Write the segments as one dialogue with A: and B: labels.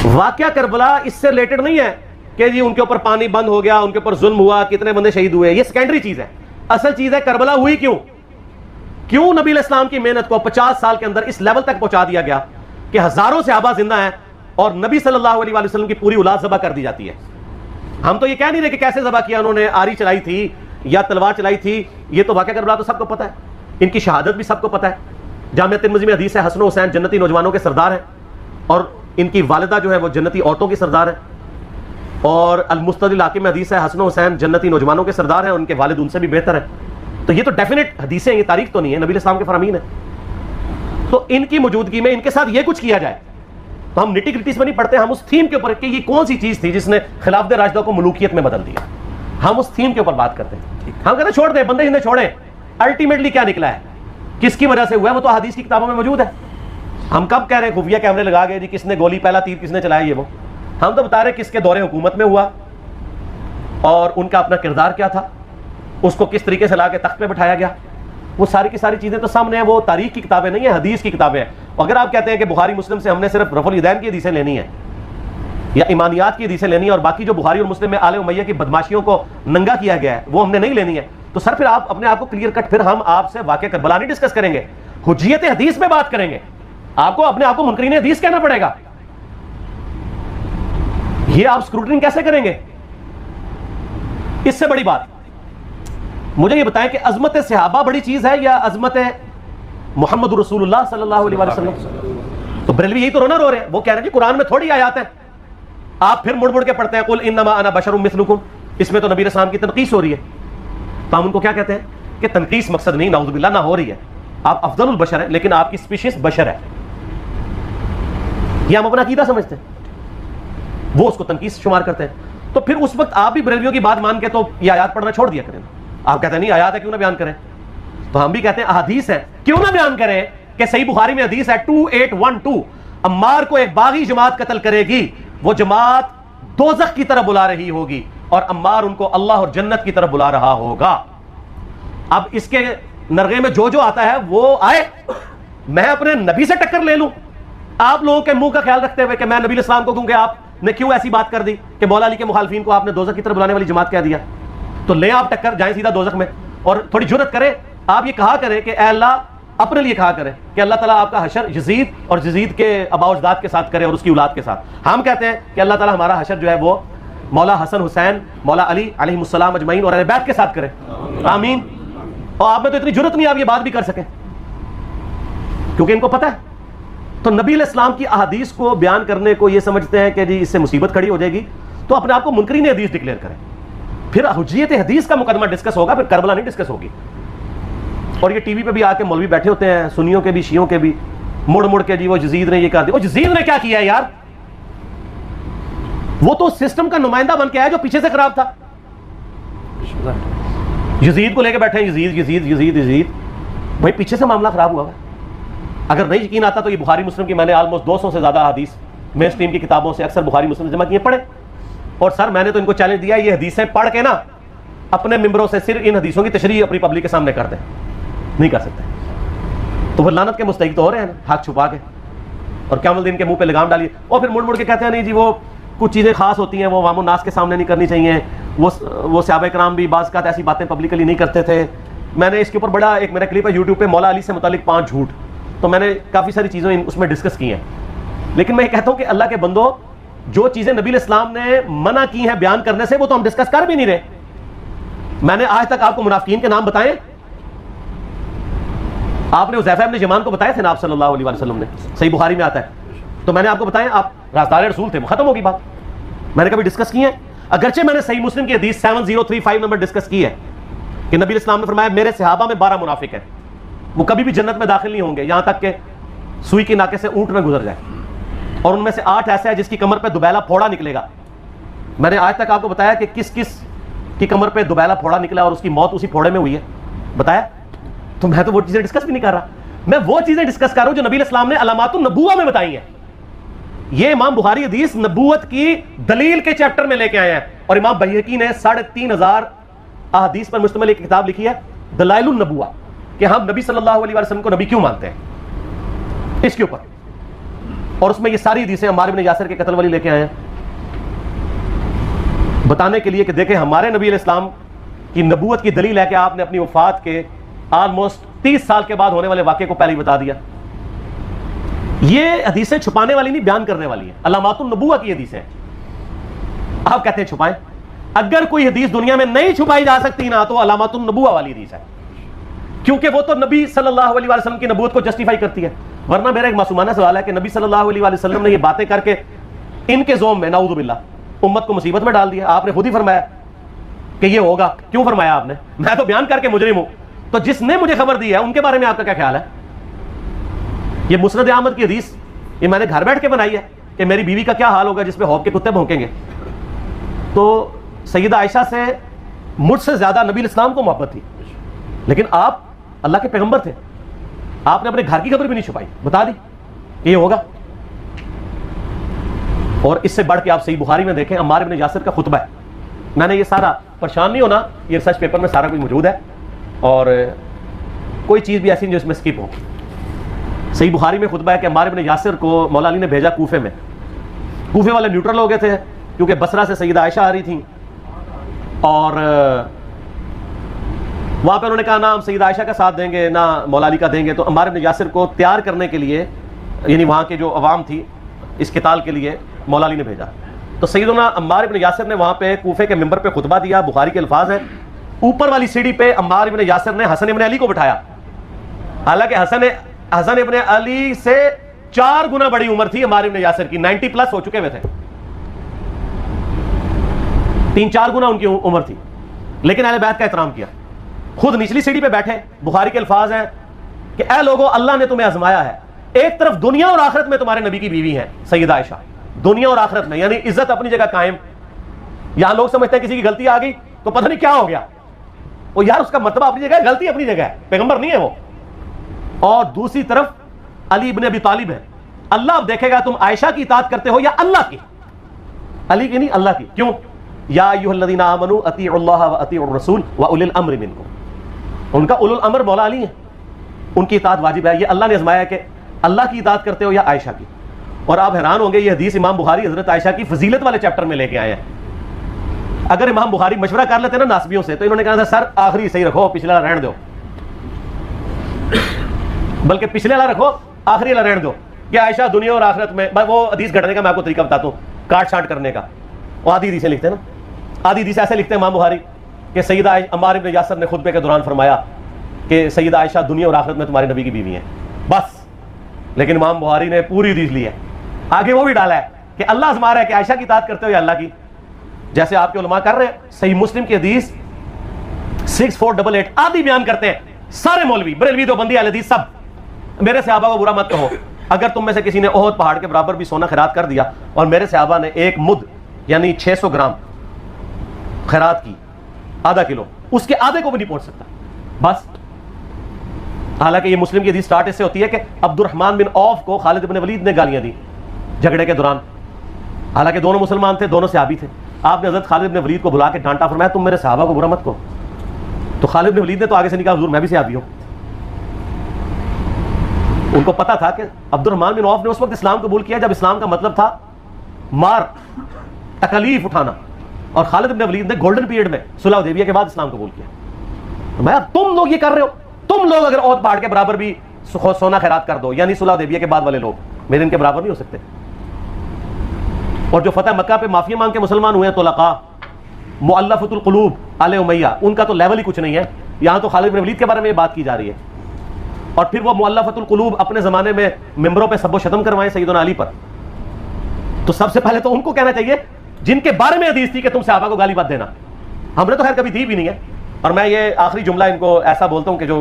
A: वाकया करबला इससे रिलेटेड नहीं है कि जी उनके ऊपर पानी बंद हो गया, उनके ऊपर जुल्म हुआ, कितने बंदे शहीद हुए, ये सेकेंडरी चीज है। असल चीज है करबला हुई क्यों नबी इस्लाम की मेहनत को 50 साल के अंदर इस लेवल तक पहुंचा दिया गया कि हजारों सहाबा जिंदा हैं और नबी सल्लल्लाहु अलैहि वसल्लम की पूरी औलाद ज़बह कर दी जाती है। हम तो ये कह नहीं रहे कि कैसे ज़बह किया उन्होंने, आरी चलाई थी या तलवार चलाई थी, ये तो वाकया करबला तो सबको पता है, इनकी शहादत भी सबको पता है। जामिया तिर्मिज़ी में हदीस है हसन हुसैन जन्नती नौजवानों के सरदार हैं और इनकी वालिदा जो है वो जन्नती औरतों की सरदार है। और अल मुस्तदिल हाकिम में हदीस है हसन हुसैन जन्नती नौजवानों के सरदार हैं और उनके वालिद उनसे भी बेहतर है। तो ये तो डेफिनेट हदीसें, ये तारीख तो नहीं है, नबी इस्लाम के फरामीन है। तो इनकी मौजूदगी में इनके साथ ये कुछ किया जाए तो हम निटी ग्रिटीज में नहीं पढ़ते, हम उस थीम के ऊपर कि ये कौन सी चीज थी जिसने खिलाफत राशिदा को मलूकियत में बदल दिया, हम उस थीम के ऊपर बात करते हैं। हम कहते हैं छोड़ दें, बंदे जिन्हें छोड़ें, अल्टीमेटली क्या निकला है, किसकी वजह से हुआ है, वो तो हदीस की किताबों में मौजूद है। हम कब कह रहे हैं खुफिया कैमरे लगा गए जी किसने गोली, पहला तीर किसने चलाया, ये वो हम तो बता रहे किसके दौरे हुकूमत में हुआ और उनका अपना किरदार क्या था, उसको किस तरीके से ला के तख्त पे बिठाया गया, वो सारी की सारी चीजें तो सामने है। वो तारीख की किताबें नहीं है, हदीस की किताबें हैं। अगर आप कहते हैं कि बुखारी मुस्लिम से हमने सिर्फ रफुल यदैन की हदीसें लेनी है या ईमानियात की हदीसें लेनी है और बाकी जो बुखारी और मुस्लिम में आले उमैया की बदमाशियों को नंगा किया गया है वो हमने नहीं लेनी है, तो सर फिर आप अपने आप को क्लियर कट, फिर हम आपसे वाकया करबला नहीं डिस्कस करेंगे, हुज्जियत हदीस पे बात करेंगे। आपको अपने आप को मुनकरीन हदीस कहना पड़ेगा। ये आप स्क्रूटनी कैसे करेंगे? इससे बड़ी बात मुझे ये बताएं कि अजमत सहाबा बड़ी चीज है या अजमत मोहम्मद रसूलुल्लाह सल्लल्लाहु अलैहि वसल्लम? तो बरेलवी यही तो रोना रो रहे हैं, वो कह रहे हैं जी कुरान में थोड़ी आयत है, आप फिर मुड़ मुड़ के पढ़ते हैं कुल इन्नमा अना बशरुम मिस्लुकुम, इसमें तो नबी इस्लाम की तनकीस हो रही है। तो हम उनको क्या कहते हैं कि तनकीस मकसद नहीं, नाउज़ुबिल्लाह ना हो रही है, आप अफजलुल बशर है लेकिन आपकी स्पीशीज बशर है, ये हम अपना अकीदा समझते हैं, वो उसको तनकीस शुमार करते हैं। तो फिर उस वक्त आप भी बरेलवियों की बात मान के तो ये आयात पढ़ना छोड़ दिया करें। आप कहते हैं नहीं आयात है क्यों ना बयान करें, तो हम भी कहते हैं अहदीस है क्यों ना बयान करें कि सही बुखारी में हदीस है 2812 अम्मार को एक बागी जमात कत्ल करेगी, वो जमात दोज़ख की तरफ बुला रही होगी और अम्मार उनको अल्लाह और जन्नत की तरफ बुला रहा होगा। अब इसके नरगे में जो जो आता है वो आए, मैं अपने नबी से टक्कर ले लूं आप लोगों के मुंह का ख्याल रखते हुए कि मैं नबी इस्लाम को क्योंकि आपने क्यों ऐसी बात कर दी कि मौला अली के मुखालफीन को आपने दोज़ख की तरफ बुलाने वाली जमात कह दिया, तो ले आप टक्कर, जाए सीधा दोज़ख में। और थोड़ी जुर्रत करें, आप ये कहा करें कि अल्लाह अपने लिए कहा करें कि अल्लाह ताला आपका हशर यजीद और यजीद के अबाउजदाद के साथ करे और उसकी औलाद के साथ। हम कहते हैं कि अल्लाह ताला हमारा हशर जो है वो मौला हसन हुसैन, मौला अली अलैहिमुस्सलाम अजमईन और अहले बैत के साथ करे, आमीन। और आप में तो इतनी जुर्रत नहीं आप ये बात भी कर सकें क्योंकि इनको पता है। तो नबी इस्लाम की अहादीस को बयान करने को ये समझते हैं कि जी इससे मुसीबत खड़ी हो जाएगी, तो अपने आप को मुनकरीन हदीस डिक्लेयर करें, फिर हुज्जियत हदीस का मुकदमा डिस्कस होगा, फिर करबला नहीं डिस्कस होगी। और ये टीवी पे भी आके मौलवी बैठे होते हैं, सुन्नियों के भी शियों के भी, मुड़ मुड़ के जी वो यजीद ने ये कर दिया, वो यजीद ने क्या किया है यार, वो तो सिस्टम का नुमाइंदा बन के आया जो पीछे से खराब था। यजीद को लेके बैठे हैं, यजीद यजीद यजीद यजीद, भाई पीछे से मामला खराब हुआ है। अगर नहीं यकीन आता तो ये बुखारी मुस्लिम की मैंने ऑलमोस्ट 200 से ज्यादा हदीस मेन स्ट्रीम की किताबों से अक्सर बुखारी मुस्लिम जमा किए पढ़े, और सर मैंने तो इनको चैलेंज दिया ये हदीसें पढ़ के ना अपने मिंबरों से सिर्फ इन हदीसों की तशरीह अपनी पब्लिक के सामने कर दें, नहीं कर सकते तो फिर लानत के मुस्तहिक तो हो रहे हैं हाथ छुपा के, और क्या दिन के मुंह पे लगाम डालिए और फिर मुड़ मुड़ के कहते हैं नहीं जी वो कुछ चीज़ें खास होती हैं वो वामो नास के सामने नहीं करनी चाहिए, वो सहाबा कराम भी बाज़ का ऐसी बातें पब्लिकली नहीं करते थे। मैंने इसके ऊपर बड़ा एक मेरा क्लिप है यूट्यूब पे मौला अली से मुतालिक 5 झूठ, तो मैंने काफ़ी सारी चीज़ें उसमें डिस्कस की हैं। लेकिन मैं ये कहता हूँ कि अल्लाह के बंदो जो चीज़ें नबी इस्लाम ने मना की हैं बयान करने से वो तो हम डिस्कस कर भी नहीं रहे। मैंने आज तक आपको मुनाफिकीन के नाम बताए, आपने हुज़ैफा इब्न यमान को बताए थे ना आप सल्लल्लाहु अलैहि वसल्लम ने, सही बुखारी में आता है, तो मैंने आपको बताया आप राज़दार रसूल थे, खत्म होगी बात। मैंने कभी डिस्कस की है, अगरचे मैंने सही मुस्लिम की हदीस 7035 नंबर डिस्कस की है कि नबी इस्लाम ने फरमाया मेरे सहाबा में 12 मुनाफिक हैं, वो कभी भी जन्नत में दाखिल नहीं होंगे यहां तक कि सुई के नाके से ऊंट में गुजर जाए, और उनमें से 8 ऐसे हैं जिसकी कमर पे दुबैला फोड़ा निकलेगा। मैंने आज तक आपको बताया कि किस किस की कमर पे दुबैला फोड़ा निकला और उसकी मौत उसी फोड़े में हुई है, बताया। तो मैं तो वो चीजें डिस्कस भी नहीं कर रहा, मैं वो चीजें डिस्कस कर रहा हूं जो नबी इस्लाम ने अलामातुन नबुव्वा में बताई है। ये इमाम बुखारी हदीस नबूवत की दलील के चैप्टर में लेके आए हैं, और इमाम बहकी ने 3500 अहदीस पर मुश्तमिल एक किताब लिखी है दलाइलुन नबुव्वा, कि हम नबी सल्लल्लाहु अलैहि वसल्लम को नबी क्यों मानते हैं। इसके ऊपर और उसमें ये सारी हदीसें अम्मार इब्न यासिर के कत्ल वाली लेके आए हैं, बताने के लिए कि देखें हमारे नबी अलैहिस्सलाम की नबूवत की दलील है कि आपने अपनी वफात के ऑलमोस्ट 30 साल के बाद होने वाले वाक़े को पहले ही बता दिया। ये हदीसें छुपाने वाली नहीं, बयान करने वाली है। अलामातुन नबुव्वा की हदीसें आप कहते हैं छुपाएं। अगर कोई हदीस दुनिया में नहीं छुपाई जा सकती ना, तो अलामातुन नबुव्वा वाली हदीस है, क्योंकि वो तो नबी सल्लल्लाहु अलैहि वसल्लम की नबूवत को जस्टिफाई करती है। वरना मेरा एक मासूमाना सवाल है कि नबी सल्लल्लाहु अलैहि वसल्लम ने ये बातें करके इनके ज़ोम में नाऊज़ु बिल्लाह उम्मत को मुसीबत में डाल दिया। आपने खुद ही फरमाया कि ये होगा। क्यों फरमाया आपने? मैं तो बयान करके मुजरिम हूं, तो जिसने मुझे खबर दी है उनके बारे में आपका क्या ख्याल है? ये मुस्नद अहमद की हदीस ये मैंने घर बैठ के बनाई है कि मेरी बीवी का क्या हाल होगा जिस पे हौफ के कुत्ते भौंकेंगे। तो सैयदा आयशा से मुझसे ज्यादा नबी इस्लाम को मोहब्बत थी, लेकिन आप अल्लाह के पैगंबर थे, आपने अपने घर की खबर भी नहीं छुपाई, बता दी कि ये होगा। और इससे बढ़ के आप सही बुखारी में देखें, अम्मार इब्न यासिर का खुतबा है। मैंने ये सारा, परेशान नहीं होना, ये रिसर्च पेपर में सारा कुछ मौजूद है और कोई चीज़ भी ऐसी नहीं जो इसमें स्किप हो। सही बुखारी में खुतबा है कि अम्मार इब्न यासिर को मौला अली ने भेजा कूफे में। कूफे वाले न्यूट्रल हो गए थे क्योंकि बसरा से सैयदा आयशा आ रही थी और वहाँ पर उन्होंने कहा ना हम सैयदा आयशा का साथ देंगे ना मौला अली का देंगे। तो अम्मार इब्न यासिर को तैयार करने के लिए, यानी वहाँ के जो अवाम थी इस किताल के लिए, मौला अली ने भेजा। तो सैयदना अम्मार इब्न यासिर ने वहाँ पे कूफे के मिंबर पे खुतबा दिया। बुखारी के अल्फाज हैं, ऊपर वाली सीढ़ी पे अम्मार इब्न यासिर ने हसन इब्न अली को बिठाया। हालांकि हसन इब्न अली से 4 गुना बड़ी उम्र थी अम्मार इब्न यासिर की, 90 प्लस हो चुके हुए थे, 3-4 गुना उनकी उम्र थी, लेकिन अहले बैत का एहतराम किया। खुद निचली सीढ़ी पे बैठे। बुखारी के अल्फाज हैं कि ऐ लोगों, अल्लाह ने तुम्हें आजमाया है, एक तरफ दुनिया और आखिरत में तुम्हारे नबी की बीवी है सैयदा आयशा, दुनिया और आखिरत में, यानी इज्जत अपनी जगह कायम। यहां लोग समझते हैं किसी की गलती आ गई तो पता नहीं क्या हो गया, वो यार उसका मतलब अपनी जगह है, गलती अपनी जगह है, पैगंबर नहीं है वो। और दूसरी तरफ अली इब्न अबी तालिब है। अल्लाह अब देखेगा तुम आयशा की इताअत करते हो या अल्लाह की, अली की नहीं अल्लाह की। क्यों? या अय्युहल्लज़ीना आमनू अतीउल्लाह व अतीउर रसूल व उलिल अम्रि मिनकुम। उनका उलुल अम्र मौला अली है, उनकी इताअत वाजिब है। ये अल्लाह ने आजमाया कि अल्लाह की इताअत करते हो या आयशा की। और आप हैरान होंगे, ये हदीस इमाम बुखारी हजरत आयशा की फजीलत वाले चैप्टर में लेके आए हैं। अगर इमाम बुखारी मशवरा कर लेते ना नासबियों से, तो इन्होंने कहा था सर आखिरी सही रखो, पिछला रहने दो, बल्कि पिछले वाला रखो, आखिरी वाला रहने दो। कि आयशा दुनिया और आखिरत में, वो हदीस घटने का मैं आपको तरीका बताता हूँ, काट छांट करने का। वो आधी हदीसें लिखते हैं ना, आधी हदीस ऐसे लिखते हैं इमाम बुखारी कि सैयदा अम्मार इब्न यासिर ने खुतबे के दौरान फरमाया कि सैयदा आयशा दुनिया और आखिरत में तुम्हारे नबी की बीवी है, बस। लेकिन इमाम बुखारी ने पूरी हदीस ली है, आगे वो भी डाला है कि अल्लाह आज़मा रहा है कि आयशा की इताअत करते हो या अल्लाह की, जैसे आपके उलमा कर रहे हैं। सही मुस्लिम की हदीस 6488 आदि बयान करते हैं सारे मौलवी, बरेलवी, देवबंदी, अहले हदीस सब। मेरे सहाबा को बुरा मत कहो, अगर तुम में से किसी ने ओहद पहाड़ के बराबर भी सोना खैरात कर दिया और मेरे सहाबा ने 1 मुद यानी 600 ग्राम खैरात की, आधा किलो, उसके आधे को भी नहीं पहुंच सकता, बस। हालांकि ये मुस्लिम की हदीस स्टार्ट इससे होती है कि अब्दुर्रहमान बिन औफ को खालिद इब्न वलीद ने गालियां दी झगड़े के दौरान। हालांकि दोनों मुसलमान थे, दोनों सहाबी थे। आपने हजरत खालिद इब्न वलीद को बुला के डांटा, फरमाया तुम मेरे सहाबा को बुरा मत कहो। तो खालिद इब्न वलीद ने तो आगे से निकला, हुजूर मैं भी सहाबी हूं। उनको पता था कि अब्दुर्रहमान बिन औफ ने उस वक्त इस्लाम कबूल किया जब इस्लाम का मतलब था मार, तकलीफ उठाना, और खालिद इब्न वलीद ने गोल्डन पीरियड में सुलह हुदैबिया के बाद इस्लाम कबूल किया। मैं तुम लोग ये कर रहे हो, तुम लोग अगर ओहद पहाड़ के बराबर भी सोना खैरात कर दो, यानी सुलह हुदैबिया के बाद वाले लोग मेरे इनके बराबर नहीं हो सकते। और जो फतह मक्का पे माफी मांग के मुसलमान हुए हैं, तुलका, मुअल्लफतुल कुलूब, आले उमैया, उनका तो लेवल ही कुछ नहीं है। यहां तो खालिद इब्न वलीद के बारे में बात की जा रही है, और फिर वो मुअल्लफतुल कुलूब अपने जमाने में मिंबरों पे सबो शतम करवाएं सैयदना अली पर। तो सबसे पहले तो उनको कहना चाहिए जिनके बारे में हदीस थी कि तुम सहाबा को गाली मत देना। हमने तो खैर कभी दी भी नहीं है। और मैं ये आखिरी जुमला इनको ऐसा बोलता हूं कि जो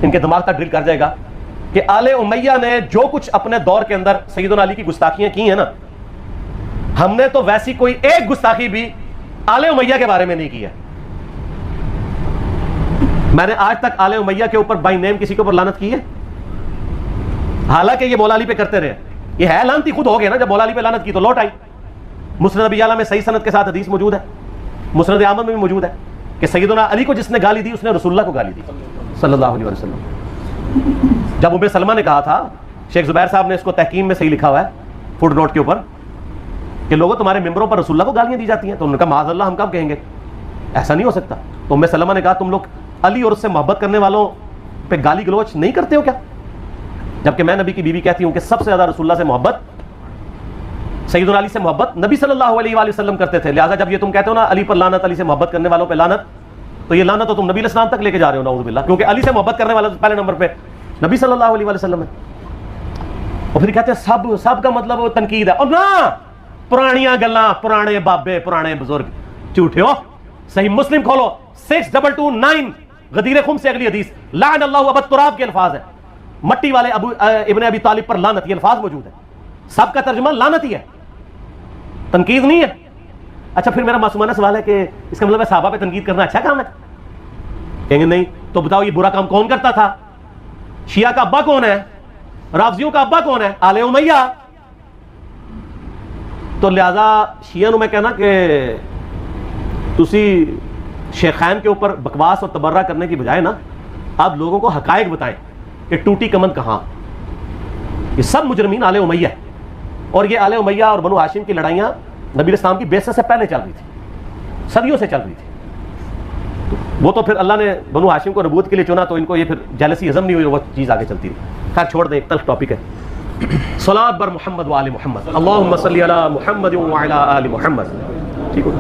A: इनके दिमाग तक ड्रिल कर जाएगा कि आले उमैया ने जो कुछ अपने दौर के अंदर सैयदना अली की गुस्ताखियां की हैं ना, हमने तो वैसी कोई एक गुस्ताखी भी आले उमैया के बारे में नहीं की है। मैंने आज तक आले उमैया के ऊपर बाई नेम किसी के ऊपर लानत की है? हालांकि ये मौला अली पे करते रहे, ये है लानती खुद हो गए ना। जब मौला अली पे लानत की तो लौट आई। मुस्नद अबी याला में सही सनद के साथ हदीस मौजूद है, मुस्नद अहमद में भी मौजूद है कि सैयदना अली को जिसने गाली दी उसने रसूलुल्लाह को गाली दी सल्लल्लाहु अलैहि वसल्लम। जब उम्मे सलमा ने कहा था शेख जुबैर साहब ने इसको तहकीम में सही लिखा हुआ है फुट नोट के ऊपर कि लोगों तुम्हारे मेंबरों पर रसूलुल्लाह को गालियां दी जाती हैं। तो उन्होंने कहा माज़अल्लाह हम कब कहेंगे, ऐसा नहीं हो सकता। तो उम्मे सलमा ने कहा तुम लोग अली और उससे मोहब्बत करने वालों पे गाली गलौच नहीं करते हो क्या? जबकि मैं नबी की बीवी कहती हूं कि सबसे ज्यादा रसूलुल्लाह से मोहब्बत, सैयदुना अली से मोहब्बत नबी सल्लल्लाहु अलैहि वसल्लम करते थे। लिहाजा जब ये तुम कहते हो ना अली पर लानत, अली से मोहब्बत करने वालों पे लानत, तो ये लानत तो तुम नबी इस्लाम तक लेके जा रहे हो नाउज़ु बिल्लाह, क्योंकि अली से मोहब्बत करने वाला पहले नंबर पे नबी सल्लल्लाहु अलैहि वसल्लम है। और फिर कहते हैं सब का मतलब वो तनकीद है। और ना पुरानियां गल्लां, पुराने बाबे, पुराने बुजुर्ग झूठे हो। सही मुस्लिम खोलो 6229 गदीर खुम से अगली हदीस, लान अल्लाहु अबद तुराब के अल्फाज है, मट्टी वाले इब्ने अबी तालिब पर लानत, ये अल्फाज मौजूद है। सब का तर्जुमा लानत ही है, तनकीद नहीं है। अच्छा फिर मेरा मासूमाना सवाल है कि इसका मतलब है सहाबा पे तनकीद करना अच्छा काम है? कहेंगे नहीं। तो बताओ ये बुरा काम कौन करता था? शिया का अब्बा कौन है? राफजियों का अब्बा कौन है? आले उमैया। तो लिहाजा शिया नु मैं कहना कि तुसी शेखैन के ऊपर बकवास और तबर्रा करने की बजाय ना आप लोगों को हकायक बताएं कि टूटी कमन कहां। ये सब मुजरमीन आले उमैया है, और ये आले उमैया और बनु हाशिम की लड़ाइयां नबी इस्लाम की बेइज्जत से पहले चल रही थी, सदियों से चल रही थी। तो वो तो फिर अल्लाह ने बनु हाशिम को नबूवत के लिए चुना, तो इनको ये फिर जेलसी हजम नहीं हुई, वो चीज़ आगे चलती रही। खैर छोड़ दे, एक तल्ख टॉपिक है। सलात बर मोहम्मद व आले मोहम्मद, अल्लाहुम्मा सल्ली अला मुहम्मद व अला आलि मोहम्मद। ठीक हो।